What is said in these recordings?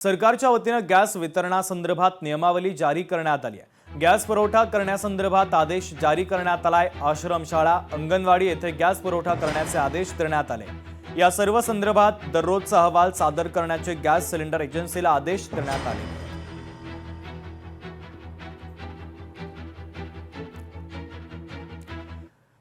सरकारच्या वतीने गॅस वितरणासंदर्भात नियमावली जारी करण्यात आली आहे। गॅस पुरवठा करण्यासंदर्भात आदेश जारी करण्यात आलाय। आश्रमशाळा, अंगणवाडी येथे गॅस पुरवठा करण्याचे आदेश देण्यात आले। या सर्व संदर्भात दररोजचा अहवाल सादर करण्याचे गॅस सिलेंडर एजन्सीला आदेश देण्यात आले।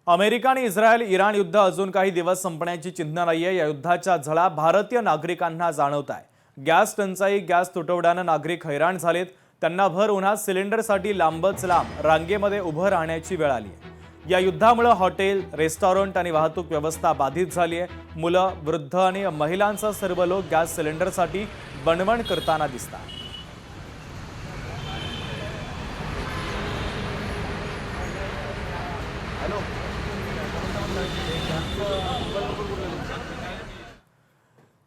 अमेरिका आणि इस्रायल इराण युद्ध अजून काही दिवस संपण्याची चिन्ह नाहीये। या युद्धाच्या झळा भारतीय नागरिकांना जाणवत आहे। गॅस टंचाई, गॅस तुटवड्याने नागरिक हैराण झालेत। त्यांना भर उन्हात सिलेंडरसाठी लांबच लांब रांगेमध्ये उभं राहण्याची वेळ आली आहे। या युद्धामुळे हॉटेल, रेस्टॉरंट आणि वाहतूक व्यवस्था बाधित झाली आहे। मुलं, वृद्ध आणि महिलांसह सर्व लोक गॅस सिलेंडरसाठी बनवण करताना दिसतात।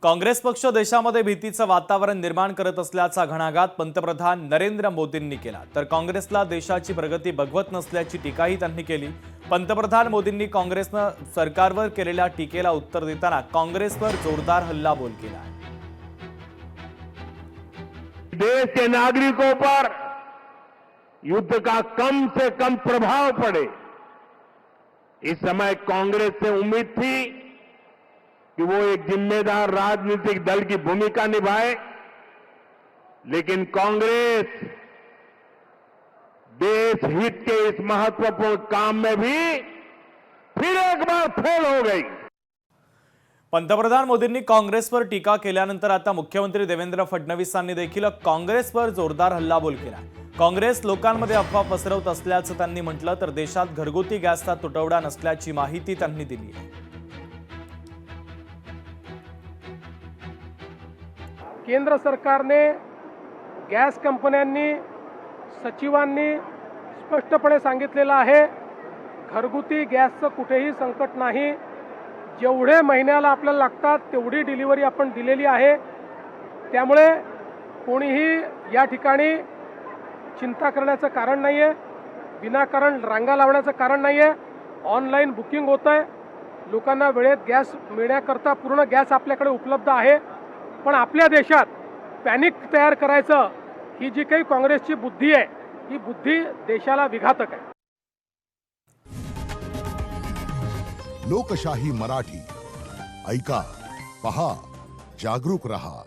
काँग्रेस पक्ष देशामध्ये भीतीचं वातावरण निर्माण करत असल्याचा घणाघात पंतप्रधान नरेंद्र मोदींनी केला। तर काँग्रेसला देशाची प्रगती बघवत नसल्याची टीकाही त्यांनी केली। पंतप्रधान मोदींनी काँग्रेसनं सरकारवर केलेल्या टीकेला उत्तर देताना काँग्रेसवर जोरदार हल्लाबोल केला। देश के नागरिकों पर युद्ध का कम से कम प्रभाव पड़े, इस समय कांग्रेस से उम्मीद थी कि वो एक जिम्मेदार राजनीतिक दल की भूमिका निभाए, लेकिन कांग्रेस देश हित के इस महत्वपूर्ण काम में भी फिर एक बार फेल हो गई। पंतप्रधान मोदींनी काँग्रेसवर टीका केल्यानंतर आता मुख्यमंत्री देवेंद्र फडणवीसांनी देखील काँग्रेसवर जोरदार हल्लाबोल केला। काँग्रेस लोकांमध्ये अफवा पसरवत असल्याचं त्यांनी म्हटलं, तर देशात घरगुती गॅसचा तुटवडा नसल्याची माहिती त्यांनी दिली आहे। केंद्र सरकारने, गॅस कंपन्यांनी, सचिवांनी स्पष्टपणे सांगितलेलं आहे, घरगुती गॅसचं कुठेही संकट नाही। जेवढे महिन्याला आपल्याला लागतात तेवढी डिलिव्हरी आपण दिलेली आहे। त्यामुळे कोणीही या ठिकाणी चिंता करण्याचं कारण नाहीये, विनाकारण रांगा लावण्याचं कारण नाहीये। ऑनलाईन बुकिंग होतंय, लोकांना वेळेत गॅस मिळण्याकरता पूर्ण गॅस आपल्याकडे उपलब्ध आहे। पण आपल्या देशात पॅनिक तयार करायचं ही जी काही काँग्रेसची बुद्धी आहे, ही बुद्धी देशाला विघातक आहे। लोकशाही मराठी ऐका, पहा, जागरूक रहा।